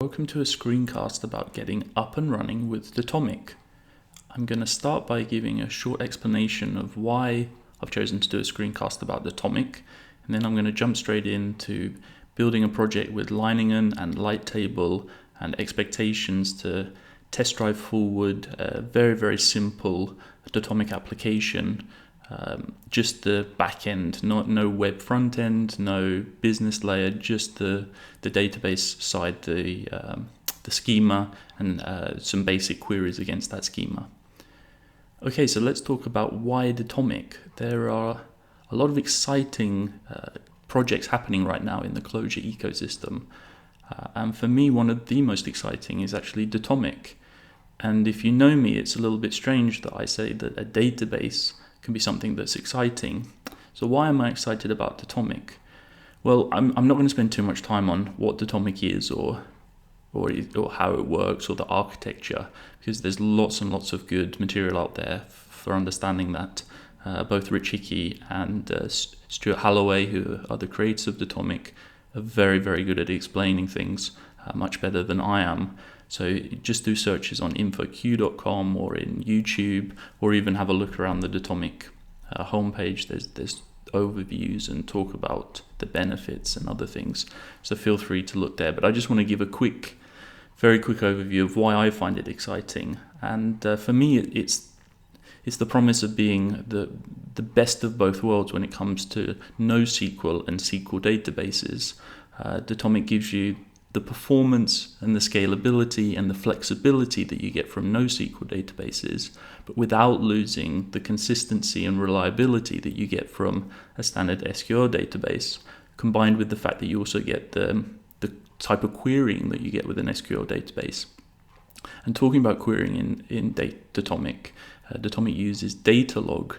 welcome to a screencast about getting up and running with Datomic. I'm going to start by giving a short explanation of why I've chosen to do a screencast about Datomic, and then I'm going to jump straight into building a project with Leiningen and light table and expectations to test drive forward a very, very simple Datomic application. Just the back end, no web front end, no business layer, just the database side, the schema, and some basic queries against that schema. Okay, so let's talk about why Datomic. There are a lot of exciting projects happening right now in the Clojure ecosystem. And for me, one of the most exciting is actually Datomic. And if you know me, it's a little bit strange that I say that a database can be something that's exciting. So why am I excited about Datomic? Well, I'm not going to spend too much time on what Datomic is or how it works or the architecture, because there's lots and lots of good material out there for understanding that. Both Rich Hickey and Stuart Halloway, who are the creators of Datomic, are very, very good at explaining things, much better than I am. So just do searches on infoq.com or in YouTube, or even have a look around the Datomic homepage. There's overviews and talk about the benefits and other things. So feel free to look there. But I just want to give a very quick overview of why I find it exciting. And for me, it's the promise of being the best of both worlds when it comes to NoSQL and SQL databases. Datomic gives you the performance and the scalability and the flexibility that you get from NoSQL databases, but without losing the consistency and reliability that you get from a standard SQL database, combined with the fact that you also get the type of querying that you get with an SQL database. And talking about querying in Datomic, Datomic uses Datalog,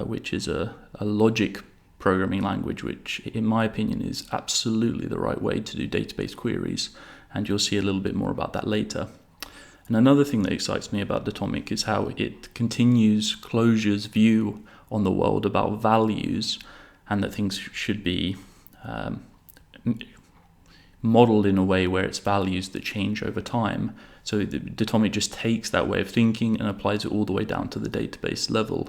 which is a logic programming language, which in my opinion is absolutely the right way to do database queries, and you'll see a little bit more about that later. And another thing that excites me about Datomic is how it continues Clojure's view on the world about values, and that things should be modeled in a way where it's values that change over time. So Datomic just takes that way of thinking and applies it all the way down to the database level,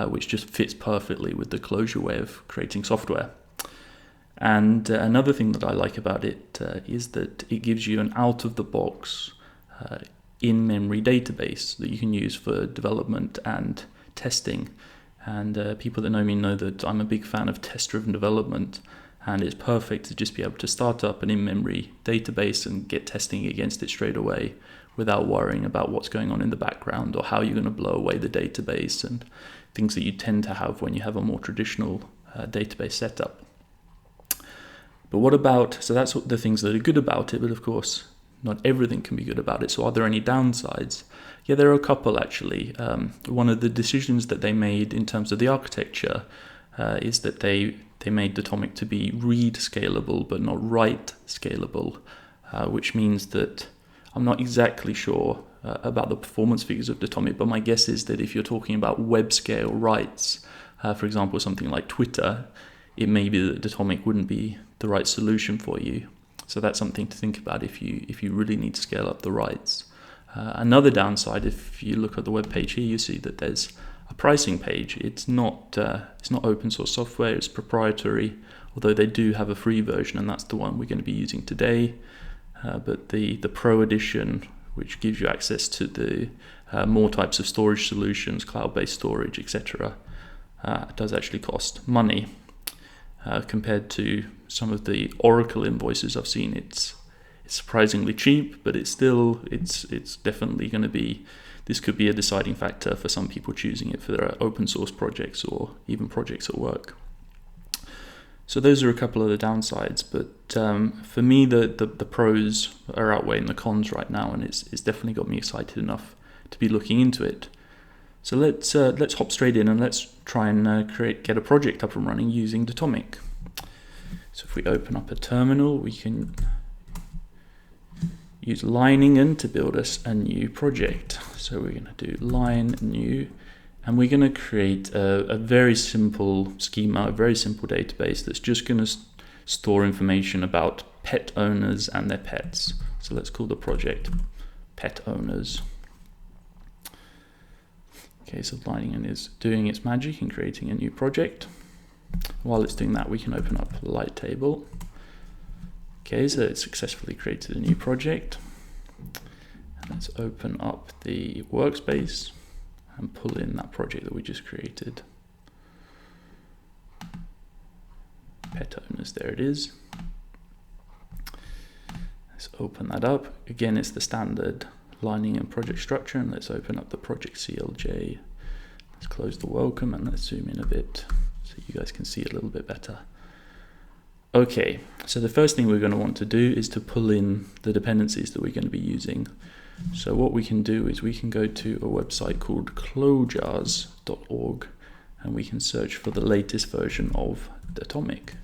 which just fits perfectly with the Clojure way of creating software. And another thing that I like about it is that it gives you an out-of-the-box in-memory database that you can use for development and testing. And people that know me know that I'm a big fan of test-driven development, and it's perfect to just be able to start up an in-memory database and get testing against it straight away without worrying about what's going on in the background or how you're going to blow away the database and things that you tend to have when you have a more traditional database setup. But what about, so that's what the things that are good about it, but of course not everything can be good about it. So are there any downsides? Yeah, there are a couple actually. One of the decisions that they made in terms of the architecture is that they made Datomic to be read scalable but not write scalable, which means that I'm not exactly sure about the performance figures of Datomic, but my guess is that if you're talking about web scale writes, for example, something like Twitter, it may be that Datomic wouldn't be the right solution for you. So that's something to think about if you really need to scale up the writes. Another downside, if you look at the web page here, you see that there's a pricing page. It's not open source software, it's proprietary, although they do have a free version, and that's the one we're going to be using today. But the Pro Edition, which gives you access to the more types of storage solutions, cloud-based storage, etc., does actually cost money. Compared to some of the Oracle invoices I've seen, it's surprisingly cheap, but it's definitely going to be, this could be a deciding factor for some people choosing it for their open source projects or even projects at work. So those are a couple of the downsides, but for me the pros are outweighing the cons right now, and it's definitely got me excited enough to be looking into it. So let's hop straight in and let's try and get a project up and running using Datomic. So if we open up a terminal, we can use Leiningen to build us a new project. So we're going to do line new, and we're going to create a very simple schema, a very simple database that's just going to store information about pet owners and their pets. So let's call the project pet owners. Okay, so Lightning is doing its magic and creating a new project. While it's doing that, we can open up Light Table. Okay, so it's successfully created a new project. And let's open up the workspace and pull in that project that we just created. Pet owners, there it is. Let's open that up. Again, it's the standard Lightning and project structure, and let's open up the project CLJ. Let's close the welcome and let's zoom in a bit so you guys can see it a little bit better. Okay, so the first thing we're going to want to do is to pull in the dependencies that we're going to be using. So what we can do is we can go to a website called clojars.org and we can search for the latest version of Datomic.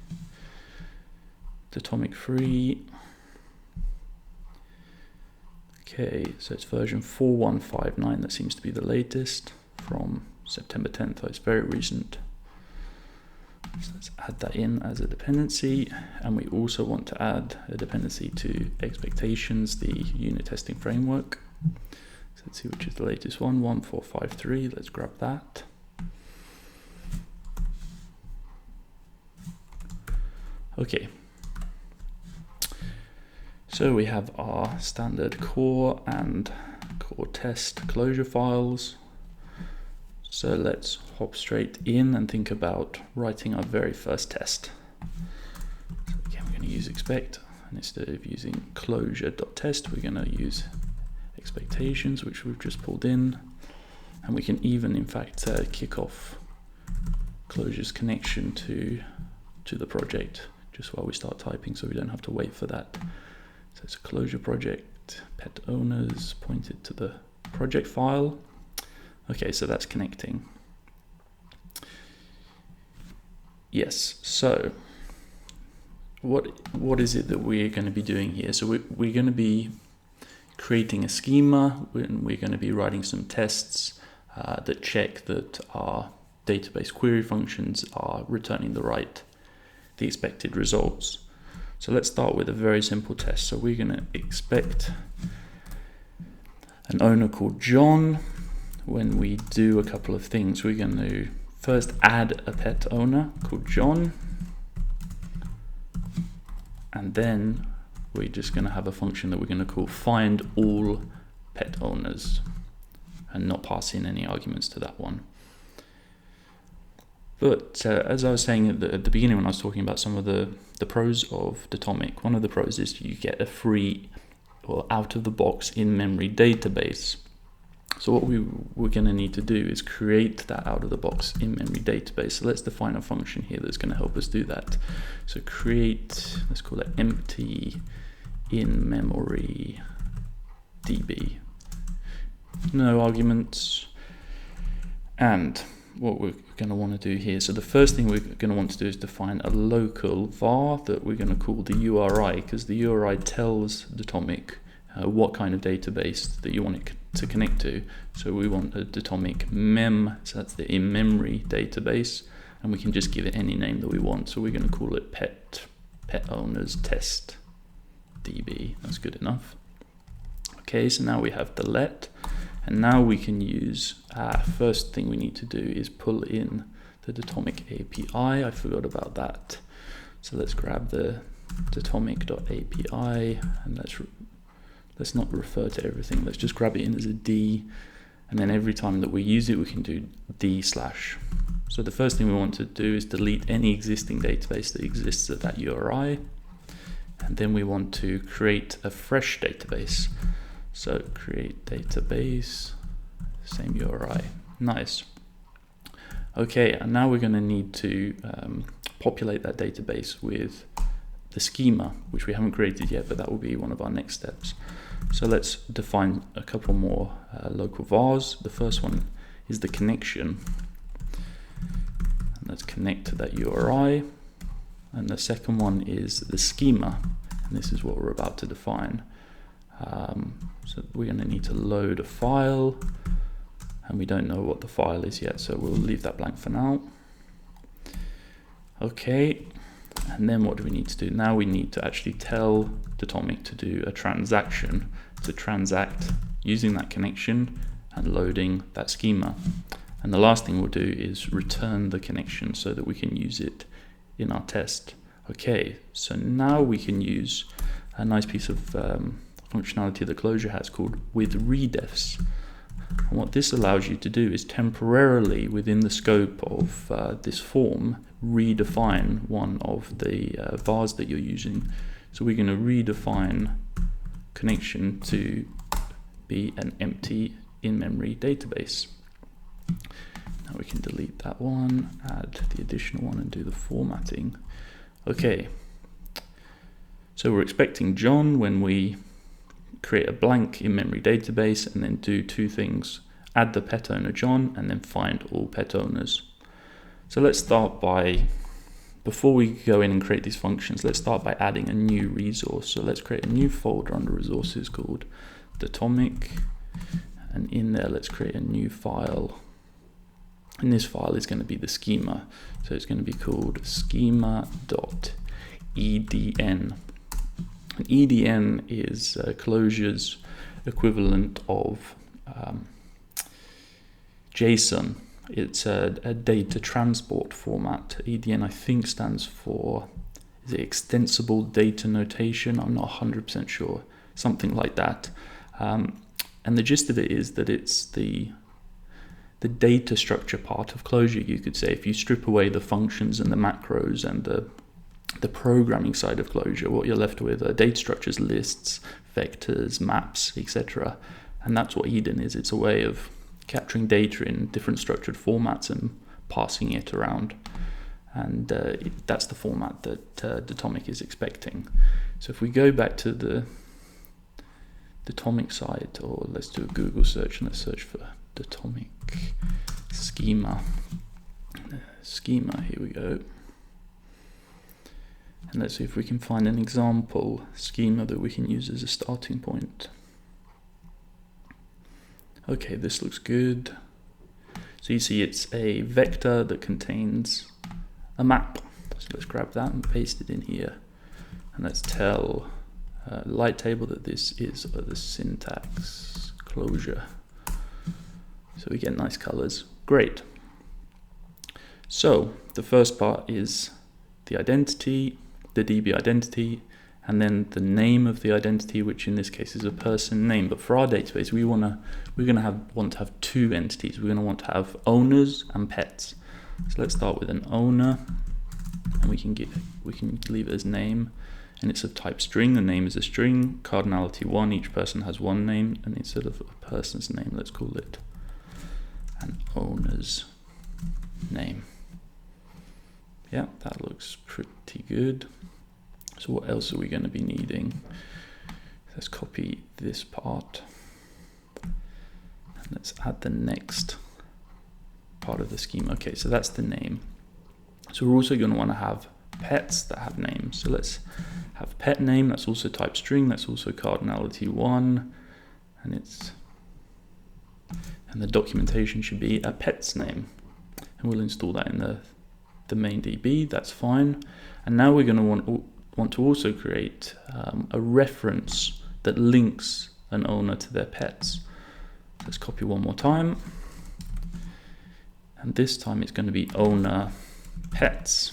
Datomic free. Okay, so it's version 4159, that seems to be the latest from September 10th, so it's very recent. So let's add that in as a dependency, and we also want to add a dependency to expectations, the unit testing framework. So let's see which is the latest one, 1453, let's grab that. Okay. So we have our standard core and core test closure files. So let's hop straight in and think about writing our very first test. So again, we're going to use expect, and instead of using closure.test, we're going to use expectations, which we've just pulled in. And we can even, in fact, kick off closure's connection to the project just while we start typing, so we don't have to wait for that. So it's a closure project, pet owners, pointed to the project file. Okay, so that's connecting. Yes, so what is it that we're going to be doing here? So we're going to be creating a schema, and we're going to be writing some tests that check that our database query functions are returning the expected results. So let's start with a very simple test. So we're going to expect an owner called John. When we do a couple of things, we're going to first add a pet owner called John. And then we're just going to have a function that we're going to call find all pet owners and not pass in any arguments to that one. But as I was saying at the beginning when I was talking about some of the pros of Datomic, one of the pros is you get a free or out-of-the-box in-memory database. So what we're going to need to do is create that out-of-the-box in-memory database. So let's define a function here that's going to help us do that. So create, let's call it empty in-memory DB. No arguments. And what we're going to want to do here, so the first thing we're going to want to do is define a local var that we're going to call the URI, because the URI tells Datomic what kind of database that you want it to connect to. So we want a Datomic mem, so that's the in-memory database, and we can just give it any name that we want. So we're going to call it pet owners test DB. That's good enough. Okay, so now we have the let. And now we can use, first thing we need to do is pull in the Datomic API. I forgot about that. So let's grab the datomic.api and let's not refer to everything. Let's just grab it in as a D. And then every time that we use it, we can do D/. So the first thing we want to do is delete any existing database that exists at that URI. And then we want to create a fresh database. So create database, same URI. Nice. Okay, and now we're going to need to populate that database with the schema, which we haven't created yet, but that will be one of our next steps. So let's define a couple more local vars. The first one is the connection. And let's connect to that URI. And the second one is the schema. And this is what we're about to define. So we're going to need to load a file, and we don't know what the file is yet, so we'll leave that blank for now. Okay, and then what do we need to do? Now we need to actually tell Datomic to do a transaction, to transact using that connection and loading that schema. And the last thing we'll do is return the connection so that we can use it in our test. Okay, so now we can use a nice piece of functionality that Clojure has called with redefs. And what this allows you to do is temporarily, within the scope of this form, redefine one of the vars that you're using. So we're going to redefine connection to be an empty in-memory database. Now we can delete that one, add the additional one, and do the formatting. Okay, so we're expecting John when we create a blank in-memory database, and then do two things: add the pet owner John, and then find all pet owners. So let's start by, before we go in and create these functions, let's start by adding a new resource. So let's create a new folder under resources called Datomic, and in there let's create a new file. And this file is going to be the schema. So it's going to be called schema.edn. And EDN is Clojure's equivalent of JSON. It's a data transport format. EDN, I think, stands for, is it extensible data notation? I'm not 100% sure. Something like that. And the gist of it is that it's the data structure part of Clojure, you could say. If you strip away the functions and the macros and the programming side of Clojure, what you're left with are data structures, lists, vectors, maps, etc. And that's what EDN is. It's a way of capturing data in different structured formats and passing it around. And that's the format that Datomic is expecting. So if we go back to the Datomic site, or let's do a Google search and let's search for Datomic schema. Here we go. And let's see if we can find an example schema that we can use as a starting point. Okay, this looks good. So you see it's a vector that contains a map. So let's grab that and paste it in here. And let's tell light table that this is the syntax Clojure. So we get nice colors. Great. So the first part is the identity, the DB identity, and then the name of the identity, which in this case is a person name. But for our database, we're gonna want to have two entities. We're gonna want to have owners and pets. So let's start with an owner, and we can leave it as name, and it's of type string. The name is a string, cardinality 1. Each person has one name, and instead of a person's name, let's call it an owner's name. Yeah, that looks pretty good. So what else are we going to be needing? Let's copy this part. And let's add the next part of the schema. Okay, so that's the name. So we're also going to want to have pets that have names. So let's have pet name. That's also type string. That's also cardinality 1. And the documentation should be a pet's name. And we'll install that in the main DB. That's fine. And now we're going to want to also create a reference that links an owner to their pets. Let's copy one more time. And this time it's going to be owner pets.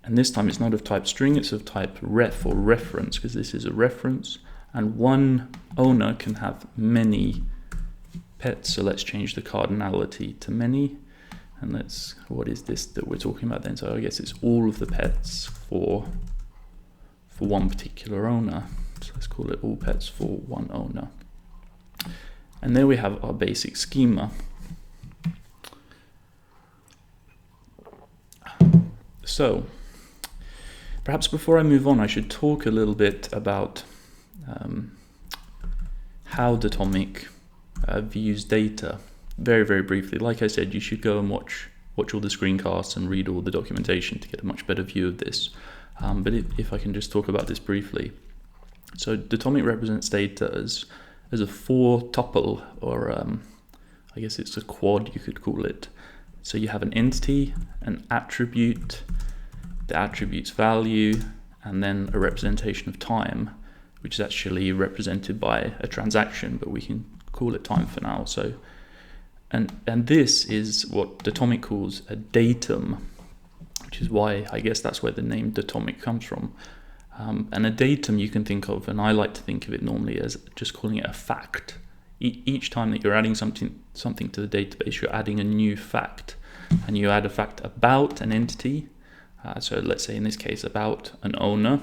And this time it's not of type string, it's of type ref or reference, because this is a reference. And one owner can have many pets. So let's change the cardinality to many. And what is this that we're talking about then? So I guess it's all of the pets for one particular owner. So let's call it all pets for one owner. And there we have our basic schema. So perhaps before I move on, I should talk a little bit about how Datomic views data. Very, very briefly. Like I said, you should go and watch all the screencasts and read all the documentation to get a much better view of this. But if I can just talk about this briefly. So Datomic represents data as a 4-tuple, or I guess it's a quad, you could call it. So you have an entity, an attribute, the attribute's value, and then a representation of time, which is actually represented by a transaction, but we can call it time for now. So, and this is what Datomic calls a datum, which is why I guess that's where the name Datomic comes from. And a datum you can think of, and I like to think of it normally as just calling it a fact. Each time that you're adding something to the database, you're adding a new fact, and you add a fact about an entity. So let's say in this case about an owner,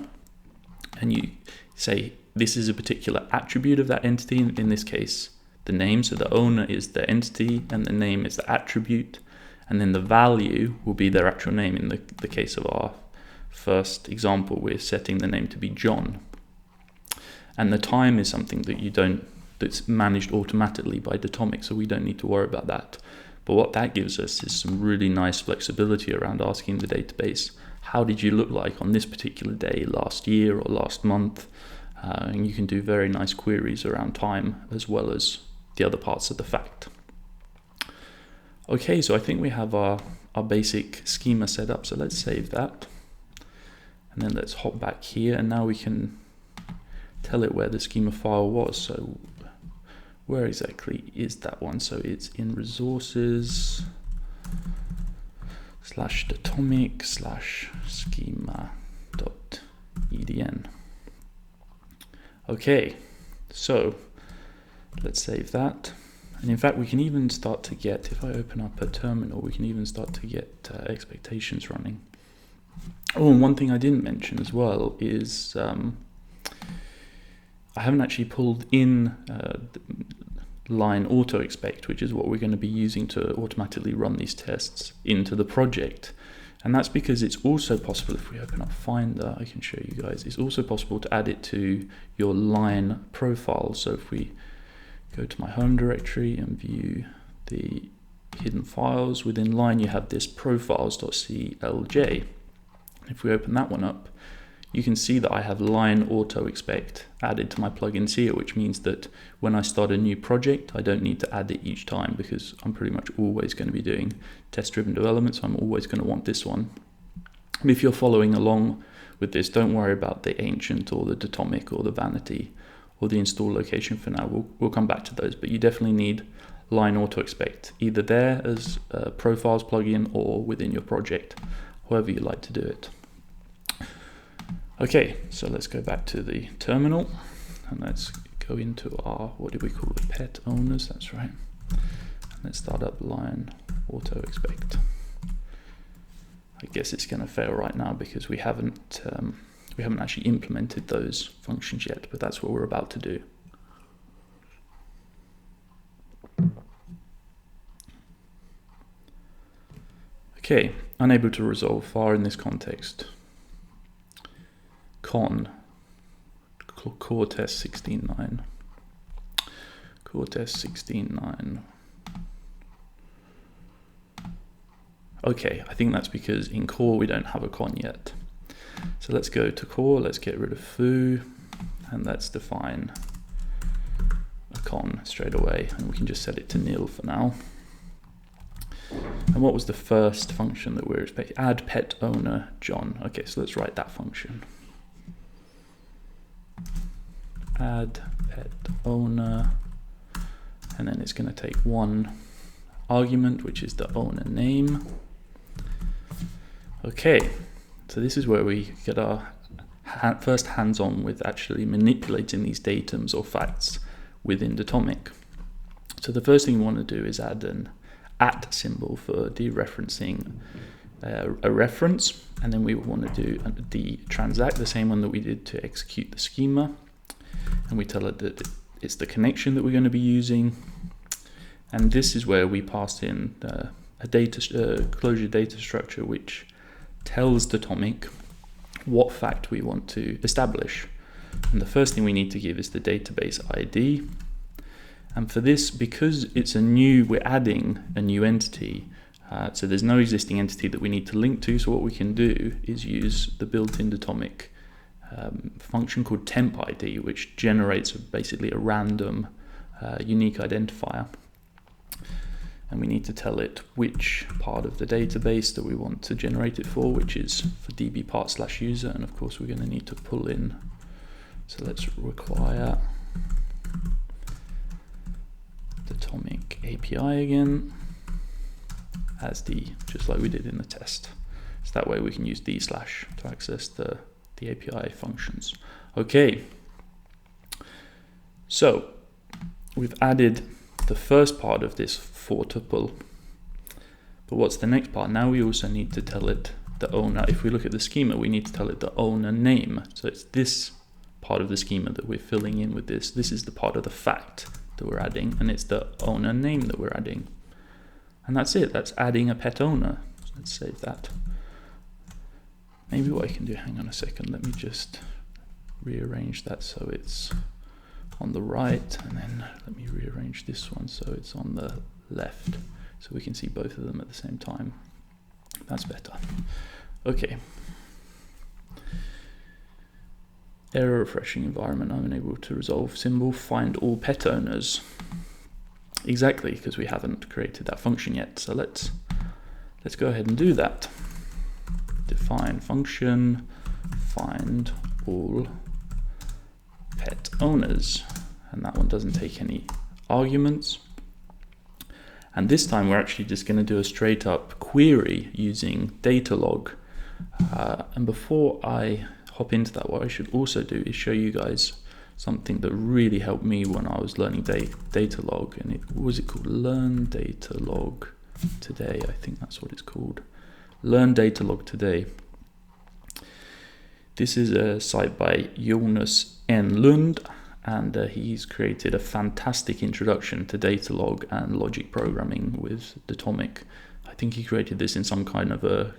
and you say this is a particular attribute of that entity, in this case the name, so the owner is the entity and the name is the attribute, and then the value will be their actual name. In the case of our first example, we're setting the name to be John, and the time is something that that's managed automatically by Datomic, so we don't need to worry about that. But what that gives us is some really nice flexibility around asking the database, how did you look like on this particular day last year or last month? And you can do very nice queries around time as well as the other parts of the fact. Okay, so I think we have our basic schema set up, so let's save that. And then let's hop back here, and now we can tell it where the schema file was. So where exactly is that one? So it's in resources /Datomic /schema.edn. Okay, so let's save that. And in fact, we can even start to get, if I open up a terminal, we can even start to get expectations running. Oh, and one thing I didn't mention as well is I haven't actually pulled in line auto expect, which is what we're going to be using to automatically run these tests into the project. And that's because it's also possible, if we open up Finder, I can show you guys, it's also possible to add it to your line profile. So if we go to my home directory and view the hidden files, within line you have this profiles.clj. If we open that one up, you can see that I have line auto expect added to my plugins here, which means that when I start a new project, I don't need to add it each time, because I'm pretty much always going to be doing test-driven development, so I'm always going to want this one. And if you're following along with this, don't worry about the ancient or the Datomic or the vanity or the install location for now. We'll come back to those, but you definitely need line auto expect either there as a profiles plugin or within your project, however you like to do it. Okay, so let's go back to the terminal and let's go into our, what do we call it, pet owners, that's right. And let's start up line auto expect. I guess it's going to fail right now because we haven't actually implemented those functions yet, but that's what we're about to do. Okay, unable to resolve var in this context. Con core test 16.9. Core test 16.9. Okay, I think that's because in core we don't have a con yet. So let's go to core, let's get rid of foo, and let's define a con straight away, and we can just set it to nil for now. And what was the first function that we're expecting? Add pet owner John. Okay, so let's write that function. Add pet owner, and then it's going to take one argument, which is the owner name. Okay, so this is where we get our first hands-on with actually manipulating these datums or facts within Datomic. So the first thing we want to do is add an @ symbol for dereferencing a reference, and then we want to do the transact, the same one that we did to execute the schema, and we tell it that it's the connection that we're going to be using, and this is where we pass in a closure data structure which tells Datomic what fact we want to establish. And the first thing we need to give is the database ID. And for this, because we're adding a new entity, so there's no existing entity that we need to link to, so what we can do is use the built-in Datomic function called temp ID, which generates basically a random unique identifier. and we need to tell it which part of the database that we want to generate it for, which is for db_part/user, and of course we're going to need to pull in. So let's require Datomic API again as just like we did in the test. So that way we can use d/ to access the API functions. Okay, so we've added the first part of this for tuple, but what's the next part? Now we also need to tell it the owner. If we look at the schema, we need to tell it the owner name. So it's this part of the schema that we're filling in with this. This is the part of the fact that we're adding, and it's the owner name that we're adding. And that's it, that's adding a pet owner. So let's save that. Maybe what I can do, hang on a second, let me just rearrange that so it's on the right, and then let me rearrange this one so it's on the left, so we can see both of them at the same time. That's better. Okay. Error refreshing environment, I'm unable to resolve symbol, find all pet owners. Exactly, because we haven't created that function yet. So let's go ahead and do that. Define function, find all pet owners, and that one doesn't take any arguments. And this time we're actually just going to do a straight up query using Datalog. And before I hop into that, what I should also do is show you guys something that really helped me when I was learning Datalog, and what was it called? Learn Datalog Today, I think that's what it's called. Learn Datalog Today. This is a site by Jonas N. Lund, and he's created a fantastic introduction to Datalog and logic programming with Datomic. I think he created this in some kind of a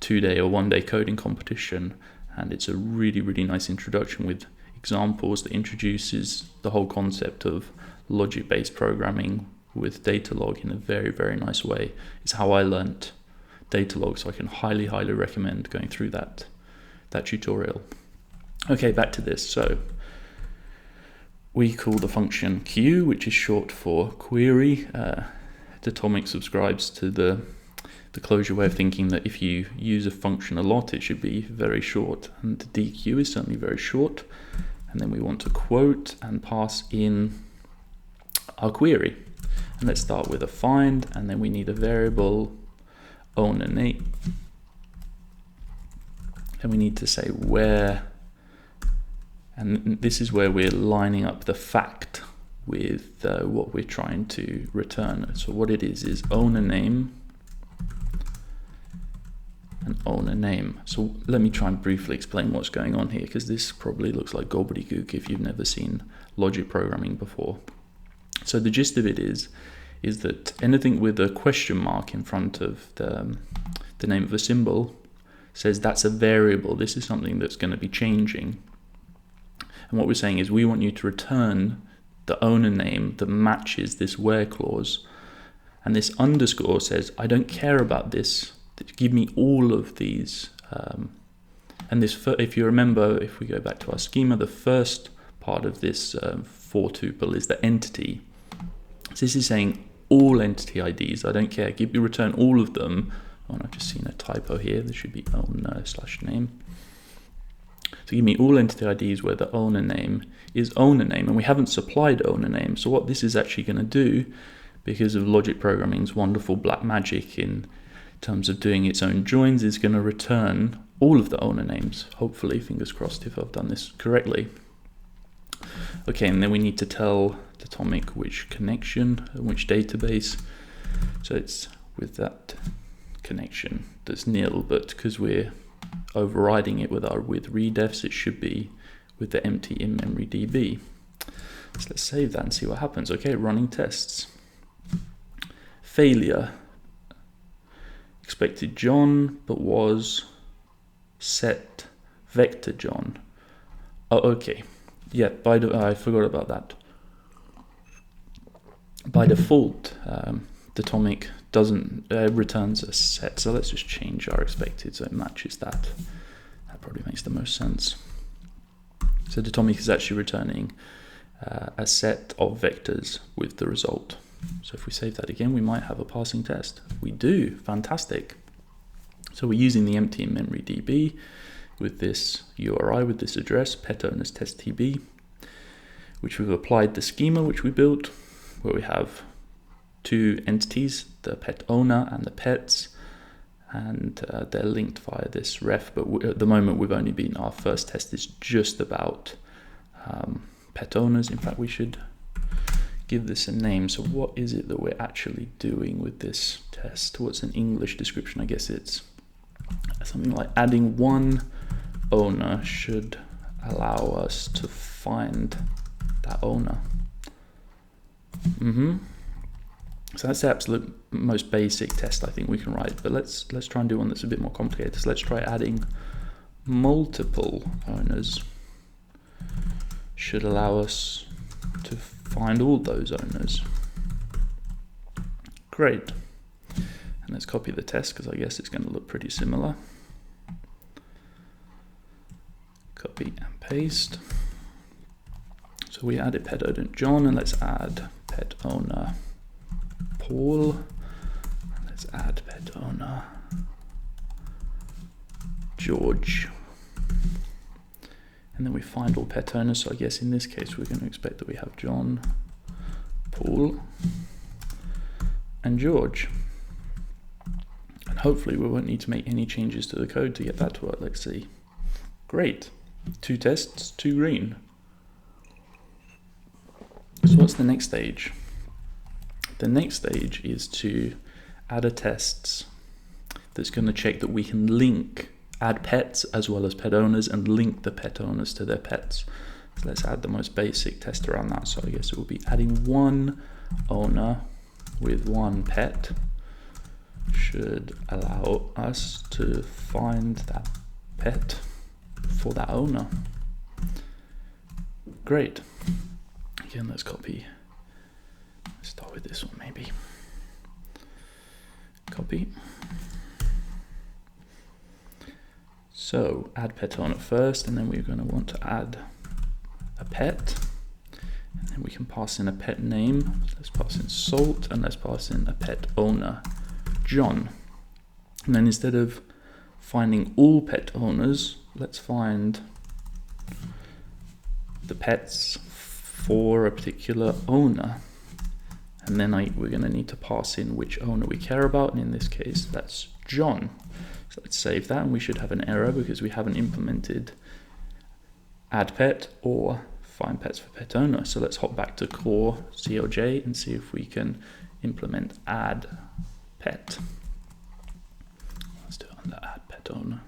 2-day or 1-day coding competition, and it's a really, really nice introduction with examples that introduces the whole concept of logic-based programming with Datalog in a very, very nice way. It's how I learnt Datalog, so I can highly, highly recommend going through that tutorial. Okay, back to this. So we call the function Q, which is short for query. Datomic subscribes to the closure way of thinking that if you use a function a lot, it should be very short, and DQ is certainly very short. And then we want to quote and pass in our query. And let's start with a find, and then we need a variable owner name. And we need to say where, and this is where we're lining up the fact with what we're trying to return. So what it is owner name and owner name. So let me try and briefly explain what's going on here, because this probably looks like gobbledygook if you've never seen logic programming before. So the gist of it is that anything with a question mark in front of the name of a symbol says that's a variable. This is something that's going to be changing. And what we're saying is we want you to return the owner name that matches this where clause. And this underscore says, I don't care about this. Give me all of these. And this, if you remember, if we go back to our schema, the first part of this for tuple is the entity. So this is saying all entity IDs. I don't care. Give me return all of them. Oh, I've just seen a typo here. There should be owner/name. So give me all entity IDs where the owner name is owner name, and we haven't supplied owner name. So what this is actually going to do, because of logic programming's wonderful black magic in terms of doing its own joins, is going to return all of the owner names. Hopefully, fingers crossed if I've done this correctly. Okay, and then we need to tell Datomic which connection, which database. So it's with that connection that's nil, but because we're overriding it with redefs, it should be with the empty in-memory DB. So let's save that and see what happens. Okay, running tests. Failure. Expected John, but was set vector John. Oh, okay. Yeah, I forgot about that. By default, Datomic doesn't returns a set, so let's just change our expected so it matches that. That probably makes the most sense. So Datomic is actually returning a set of vectors with the result. So if we save that again, we might have a passing test. We do, fantastic. So we're using the empty in-memory DB with this URI, with this address, pet owners test TB, which we've applied the schema which we built, where we have two entities, the pet owner and the pets, and they're linked via this ref, but at the moment our first test is just about pet owners. In fact, we should give this a name. So what is it that we're actually doing with this test? What's an English description? I guess it's something like adding one owner should allow us to find that owner. So that's the absolute most basic test I think we can write, but let's try and do one that's a bit more complicated. So let's try adding multiple owners should allow us to find all those owners. Great. And let's copy the test because I guess it's going to look pretty similar. Copy and paste. So we added pet owner John, and let's add pet owner Paul. Let's add pet owner George. And then we find all pet owners. So I guess in this case, we're going to expect that we have John, Paul, and George. And hopefully we won't need to make any changes to the code to get that to work. Let's see. Great. 2 tests, 2 green. So what's the next stage? The next stage is to add a test that's going to check that we can add pets as well as pet owners and link the pet owners to their pets. So let's add the most basic test around that. So I guess it will be adding one owner with one pet should allow us to find that pet for that owner. Great. Again, let's copy. Let's start with this one maybe. Copy. So add pet owner first, and then we're going to want to add a pet, and then we can pass in a pet name. So let's pass in Salt, and let's pass in a pet owner John. And then instead of finding all pet owners, let's find the pets for a particular owner. And then we're going to need to pass in which owner we care about, and in this case that's John. So let's save that, and we should have an error because we haven't implemented add pet or find pets for pet owner. So let's hop back to core CLJ and see if we can implement add pet. Let's do it under add pet owner.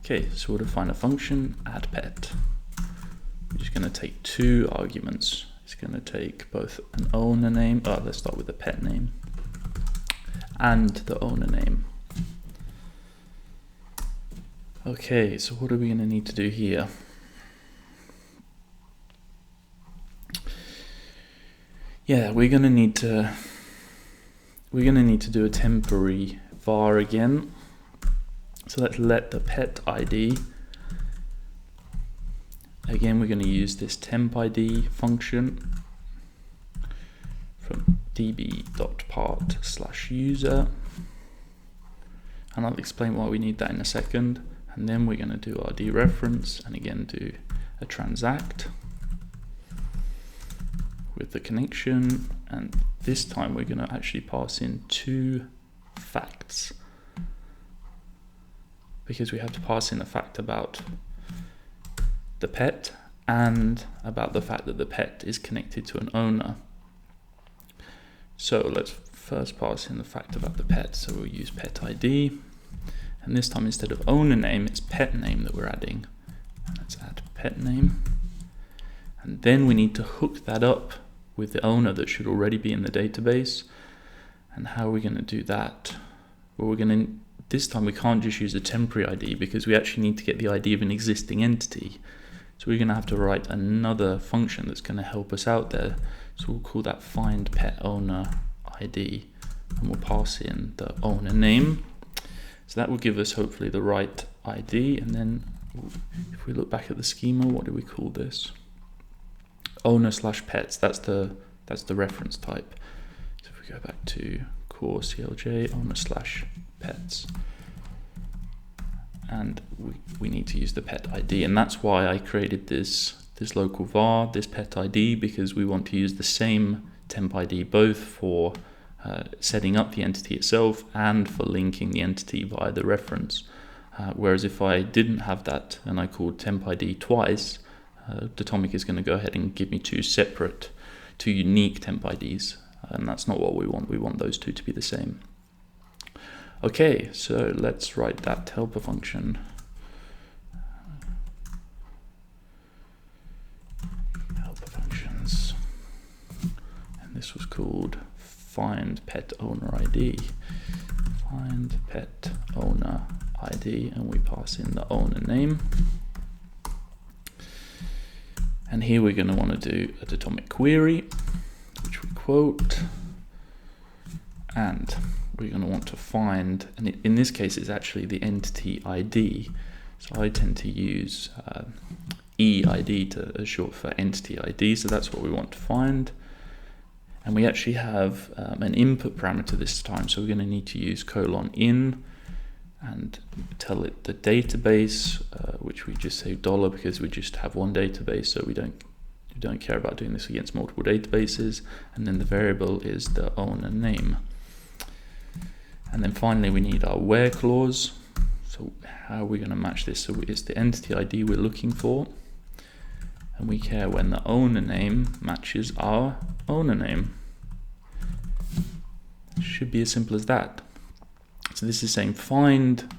Okay, so we'll define a function add pet. We're just going to take 2 arguments. It's going to take both an owner name, let's start with the pet name, and the owner name. Okay, so what are we going to need to do here? Yeah, we're going to need to do a temporary var again. So let's let the pet ID. Again, we're going to use this temp ID function from db.part/user, and I'll explain why we need that in a second. And then we're going to do our dereference, and again do a transact with the connection, and this time we're going to actually pass in 2 facts, because we have to pass in a fact about the pet and about the fact that the pet is connected to an owner. So let's first pass in the fact about the pet. So we'll use pet ID, and this time instead of owner name, it's pet name that we're adding. Let's add pet name, and then we need to hook that up with the owner that should already be in the database. And how are we going to do that? Well, this time we can't just use a temporary ID because we actually need to get the ID of an existing entity. So we're going to have to write another function that's going to help us out there. So we'll call that find pet owner ID, and we'll pass in the owner name. So that will give us hopefully the right ID. And then if we look back at the schema, what do we call this? Owner/pets. That's the That's the reference type. So if we go back to core CLJ owner/pets, and we need to use the pet ID, and that's why I created this local var, this pet ID, because we want to use the same temp ID both for setting up the entity itself and for linking the entity via the reference. Whereas if I didn't have that and I called temp ID twice, Datomic is going to go ahead and give me two unique temp IDs, and that's not what we want. We want those two to be the same. Okay, so let's write that helper function. Helper functions, and this was called find pet owner ID. Find pet owner ID, and we pass in the owner name. And here we're going to want to do a Datomic query, which we quote, and we're going to want to find, and in this case it's actually the entity ID. So I tend to use EID as short for entity ID, so that's what we want to find. And we actually have an input parameter this time, so we're going to need to use :in and tell it the database, which we just say $ because we just have one database, so we don't care about doing this against multiple databases. And then the variable is the owner name. And then finally we need our where clause. So how are we going to match this? So it's the entity ID we're looking for, and we care when the owner name matches our owner name. Should be as simple as that. So this is saying find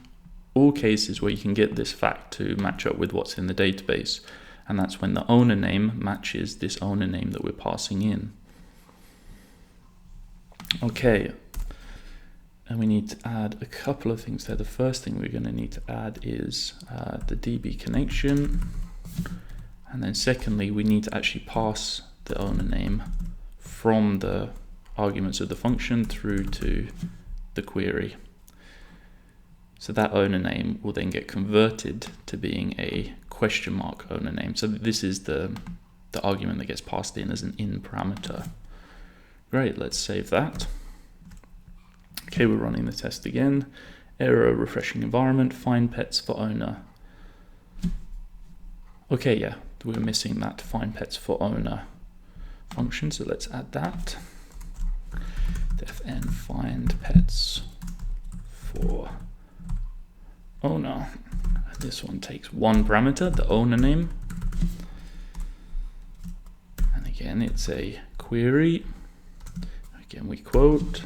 all cases where you can get this fact to match up with what's in the database, and that's when the owner name matches this owner name that we're passing in. Okay, and we need to add a couple of things there. The first thing we're going to need to add is the DB connection, and then secondly we need to actually pass the owner name from the arguments of the function through to the query. So that owner name will then get converted to being a question mark owner name. So this is the argument that gets passed in as an in parameter. Great, let's save that. Okay, we're running the test again. Error, refreshing environment, find pets for owner. Okay, yeah, we're missing that find pets for owner function, so let's add that. Defn find pets for owner. And this one takes one parameter, the owner name. And again, it's a query. Again, we quote.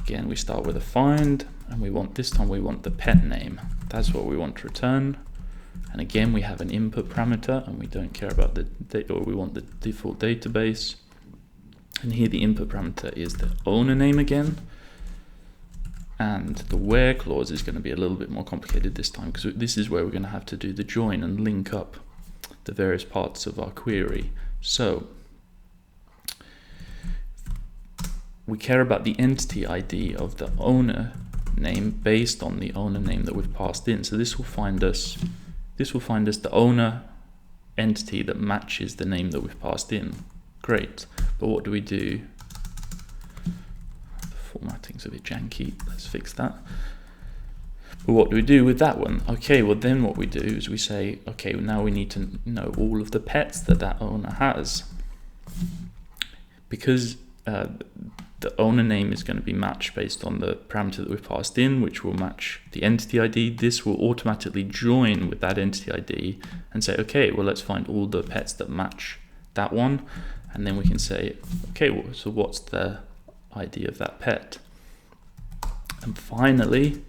Again, we start with a find, and this time we want the pet name. That's what we want to return. And again, we have an input parameter, and we don't care about the data, or we want the default database. And here the input parameter is the owner name again. And the where clause is going to be a little bit more complicated this time, because this is where we're going to have to do the join and link up the various parts of our query. So we care about the entity ID of the owner name based on the owner name that we've passed in. So this will find us the owner entity that matches the name that we've passed in. Great, but what do we do? The formatting's a bit janky, let's fix that. But what do we do with that one? Okay, well then what we do is we say, okay, now we need to know all of the pets that owner has. Because the owner name is going to be matched based on the parameter that we've passed in, which will match the entity ID. This will automatically join with that entity ID and say, okay, well, let's find all the pets that match that one. And then we can say, okay, well, so what's the ID of that pet? And finally,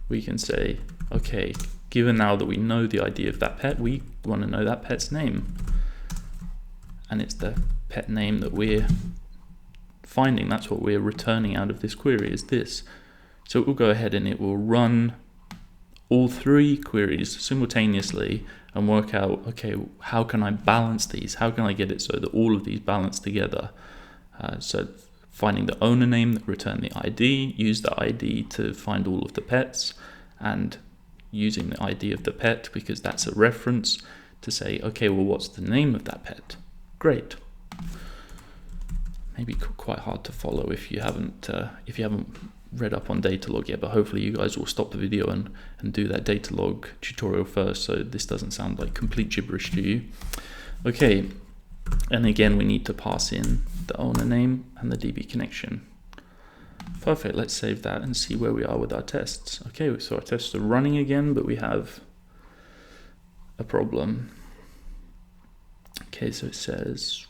we can say, okay, given now that we know the ID of that pet, we want to know that pet's name. And it's the pet name that we're finding. That's what we're returning out of this query, is this. So it will go ahead and it will run all three queries simultaneously and work out, okay, how can I balance these? How can I get it so that all of these balance together? So finding the owner name, return the ID, use the ID to find all of the pets, and using the ID of the pet because that's a reference to say, okay, well, what's the name of that pet? Great. maybe quite hard to follow if you haven't read up on Datalog yet, but hopefully you guys will stop the video and do that Datalog tutorial first, so this doesn't sound like complete gibberish to you. Okay, and again we need to pass in the owner name and the DB connection. Perfect, let's save that and see where we are with our tests. Okay, so our tests are running again, but we have a problem. Okay, so it says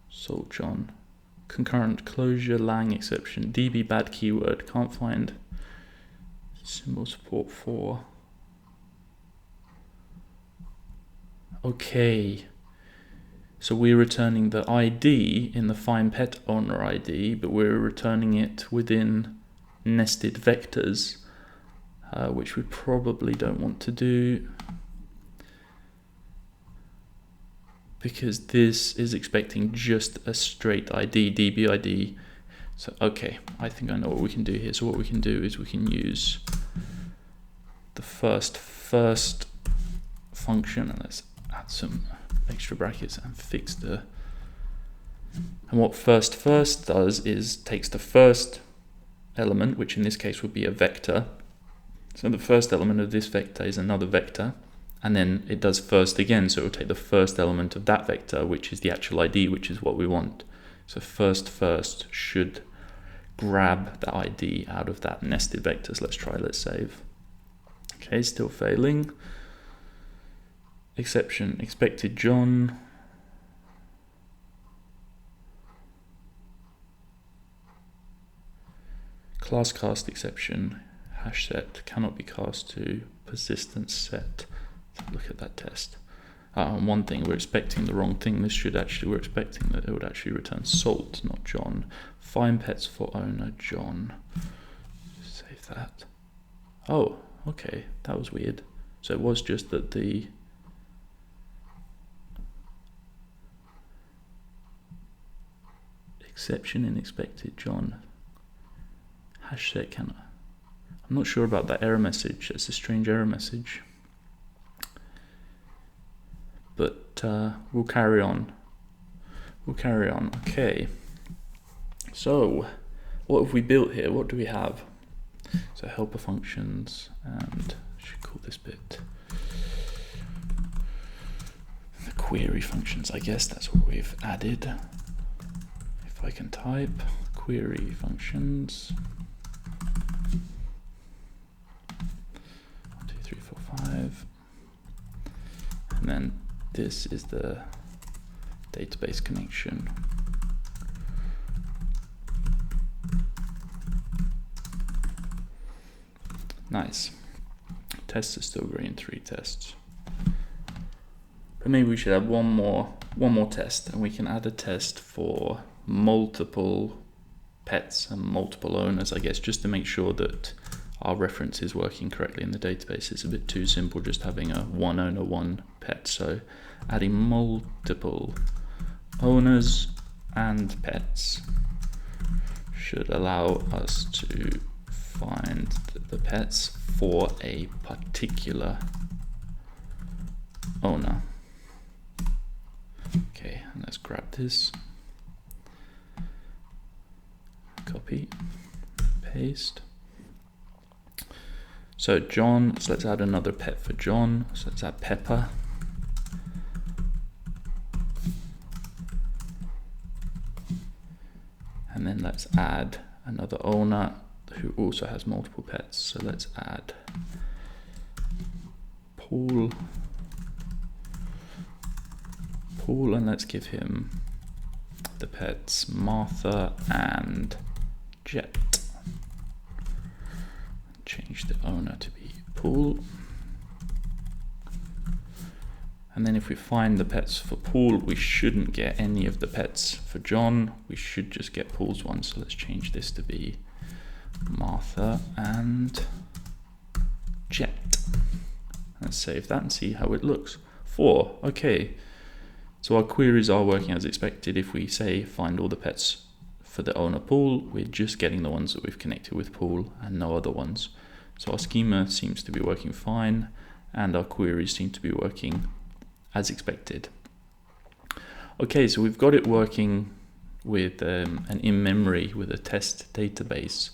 Salt John, concurrent closure, lang exception, DB bad keyword, can't find symbol support for. Okay, so we're returning the ID in the find pet owner ID, but we're returning it within nested vectors, which we probably don't want to do, because this is expecting just a straight ID, DB ID. So, okay, I think I know what we can do here. So what we can do is we can use the first function, and let's add some extra brackets and fix the, and what first does is takes the first element, which in this case would be a vector. So the first element of this vector is another vector, and then it does first again, so it will take the first element of that vector, which is the actual ID, which is what we want. So first should grab the ID out of that nested vectors. Let's try, let's save. Okay, still failing. Exception, expected John. Class cast exception, hash set cannot be cast to persistence set. Let's look at that test. One thing, we're expecting the wrong thing. This should actually, we're expecting that it would actually return Salt, not John. Find pets for owner John. Save that. Oh, okay, that was weird. So it was just that the exception in expected John. Hash set cannot. I'm not sure about that error message. It's a strange error message. But we'll carry on. Okay. So, what have we built here? What do we have? So helper functions, and I should call this bit the query functions. I guess that's what we've added. If I can type query functions. 1, 2, 3, 4, 5, and then this is the database connection. Nice. Tests are still green, 3 tests. But maybe we should have one more test, and we can add a test for multiple pets and multiple owners, I guess, just to make sure that our reference is working correctly in the database. It's a bit too simple just having a one owner, one pet. So adding multiple owners and pets should allow us to find the pets for a particular owner. Okay, and let's grab this, copy, paste. So John, so let's add another pet for John. So let's add Pepper. And then let's add another owner who also has multiple pets. So let's add Paul, and let's give him the pets Martha and Jet. Change the owner to be Paul. And then if we find the pets for Paul, we shouldn't get any of the pets for John. We should just get Paul's one. So let's change this to be Martha and Jet. Let's save that and see how it looks. 4, okay. So our queries are working as expected. If we say find all the pets for the owner Paul, we're just getting the ones that we've connected with Paul and no other ones. So our schema seems to be working fine, and our queries seem to be working as expected. Okay, so we've got it working with an in-memory with a test database.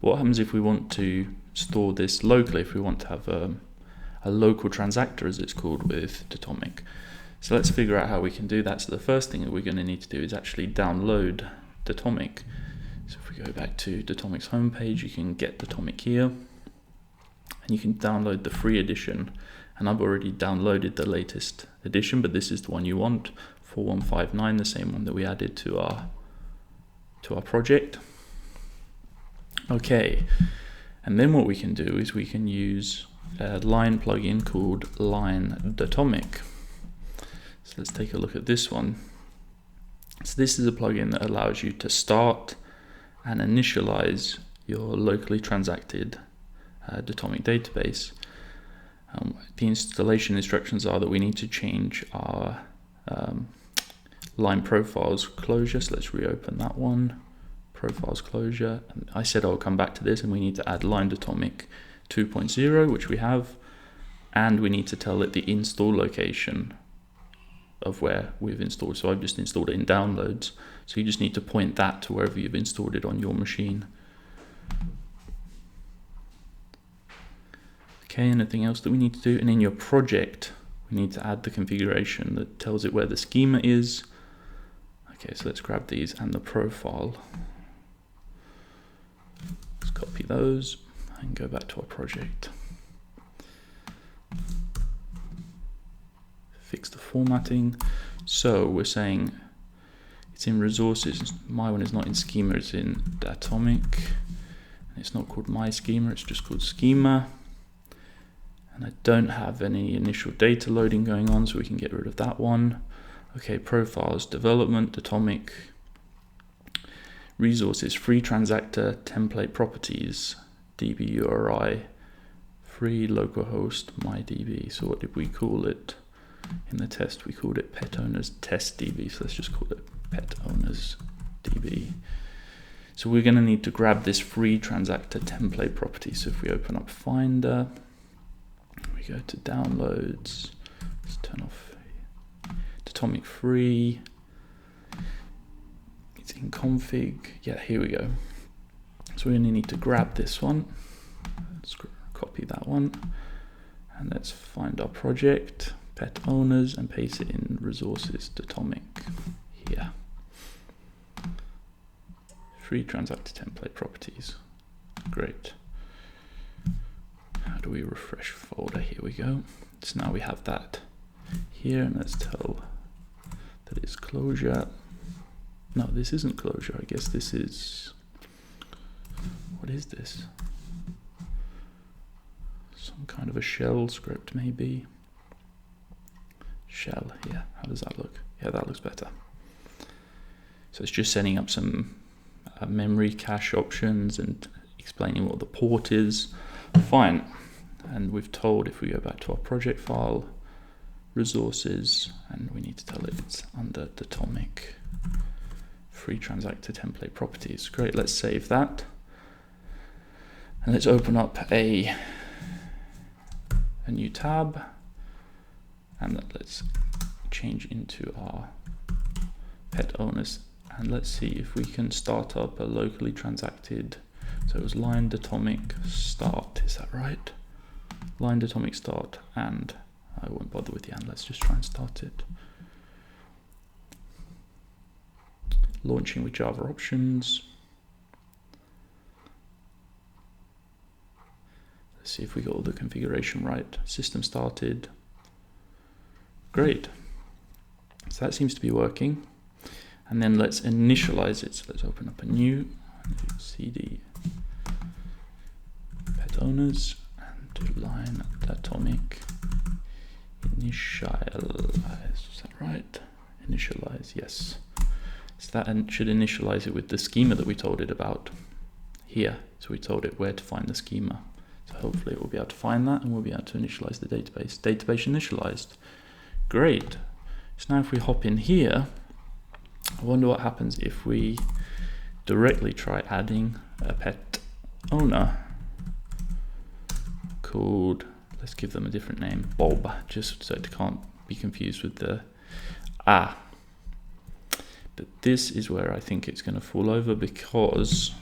What happens if we want to store this locally, if we want to have a local transactor, as it's called, with Datomic? So let's figure out how we can do that. So the first thing that we're going to need to do is actually download Datomic. So if we go back to Datomic's homepage, you can get Datomic here, and you can download the free edition. And I've already downloaded the latest edition, but this is the one you want, 4159, the same one that we added to our project. Okay, and then what we can do is we can use a line plugin called Line Datomic. So let's take a look at this one. So this is a plugin that allows you to start and initialize your locally transacted Datomic database. The installation instructions are that we need to change our line profiles closure. So let's reopen that one. Profiles closure. And I said I'll come back to this, and we need to add line Datomic 2.0, which we have, and we need to tell it the install location of where we've installed. So I've just installed it in downloads. So you just need to point that to wherever you've installed it on your machine. Okay, anything else that we need to do? And in your project, we need to add the configuration that tells it where the schema is. Okay, so let's grab these and the profile. Let's copy those and go back to our project. Fix the formatting. So we're saying it's in resources. My one is not in schema, it's in Datomic. And it's not called my schema, it's just called schema. And I don't have any initial data loading going on, so we can get rid of that one. Okay, profiles, development, Datomic, resources, free transactor, template properties, DB URI, free localhost, MyDB. So what did we call it in the test? We called it pet owners test DB. So let's just call it pet owners DB. So we're going to need to grab this free transactor template property. So if we open up Finder, we go to downloads, let's turn off Datomic free, it's in config, yeah, here we go. So we're going to need to grab this one, let's copy that one, and let's find our project, pet owners, and paste it in resources, Datomic, here. Free transactor template properties, great. How do we refresh folder? Here we go. So now we have that here, and let's tell that it's closure. No, this isn't closure. I guess this is, what is this? Some kind of a shell script, maybe. Shell, yeah. How does that look? Yeah, that looks better. So it's just setting up some memory cache options and explaining what the port is. Fine. And we've told, if we go back to our project file, resources, and we need to tell it it's under Datomic free transactor template properties. Great, let's save that. And let's open up a new tab, and let's change into our pet owners, and let's see if we can start up a locally transacted. So it was line Datomic start, is that right? Line Datomic start, and I won't bother with the and, let's just try and start it. Launching with Java options. Let's see if we got all the configuration right. System started. Great. So that seems to be working. And then let's initialize it. So let's open up a new cd pet owners and do line Datomic initialize. Is that right? Initialize, yes. So that should initialize it with the schema that we told it about here. So we told it where to find the schema. So hopefully it will be able to find that, and we'll be able to initialize the database. Database initialized. Great. So now if we hop in here, I wonder what happens if we directly try adding a pet owner called, let's give them a different name, Bob, just so it can't be confused with the But this is where I think it's going to fall over, because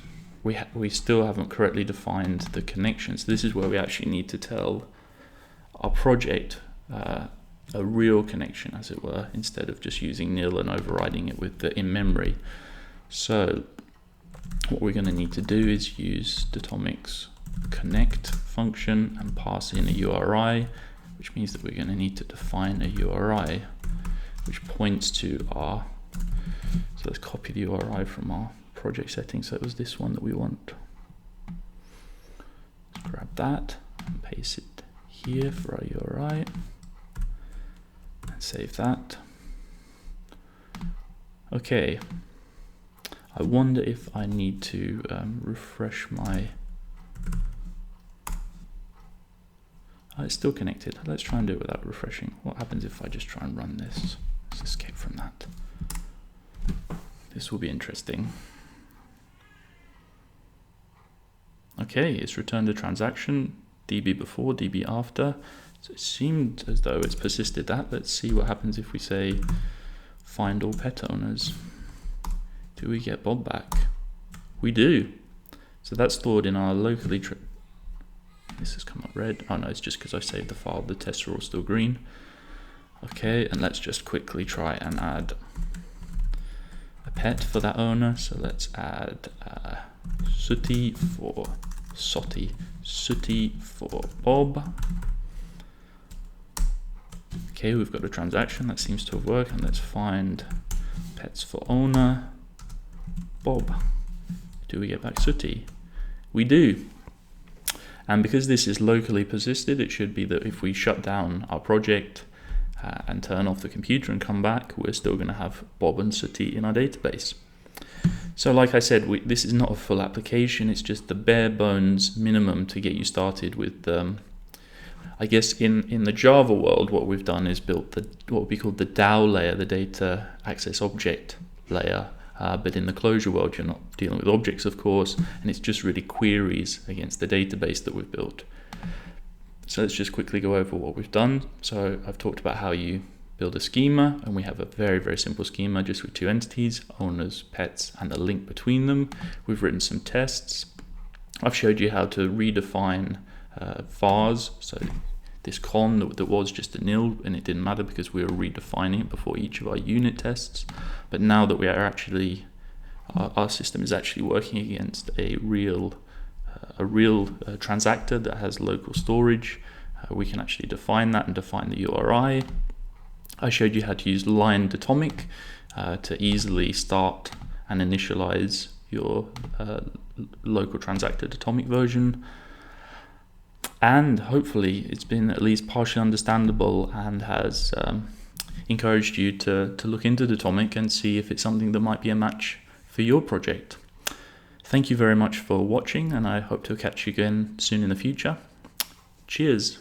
we still haven't correctly defined the connections. This is where we actually need to tell our project a real connection, as it were, instead of just using nil and overriding it with the in memory. So what we're going to need to do is use Datomic's connect function and pass in a URI, which means that we're going to need to define a URI which points to our, so let's copy the URI from our project settings. So it was this one that we want. Let's grab that and paste it here for our URI and save that. Okay, I wonder if I need to refresh my, it's still connected. Let's try and do it without refreshing. What happens if I just try and run this? Let's escape from that. This will be interesting. Okay, it's returned a transaction, DB before, DB after. So it seemed as though it's persisted that. Let's see what happens if we say find all pet owners. Do we get Bob back? We do. So that's stored in our locally this has come up red. Oh no, it's just because I saved the file. The tests are all still green. Okay, and let's just quickly try and add a pet for that owner. So let's add Sooty for Sooty, Sooty for Bob. Okay, we've got a transaction that seems to have worked, and let's find pets for owner, Bob. Do we get back Sooty? We do. And because this is locally persisted, it should be that if we shut down our project and turn off the computer and come back, we're still going to have Bob and Sooty in our database. So like I said, this is not a full application, it's just the bare bones minimum to get you started with, I guess in the Java world, what we've done is built what would be called the DAO layer, the data access object layer. But in the closure world, you're not dealing with objects, of course, and it's just really queries against the database that we've built. So let's just quickly go over what we've done. So I've talked about how you build a schema, and we have a very, very simple schema just with two entities, owners, pets, and a link between them. We've written some tests. I've showed you how to redefine vars. So this con that was just a nil, and it didn't matter because we were redefining it before each of our unit tests. But now that we are actually, our system is actually working against a real transactor that has local storage, we can actually define that and define the URI. I showed you how to use line Datomic to easily start and initialize your local transactor Datomic version. And hopefully it's been at least partially understandable and has encouraged you to look into Datomic and see if it's something that might be a match for your project. Thank you very much for watching, and I hope to catch you again soon in the future. Cheers.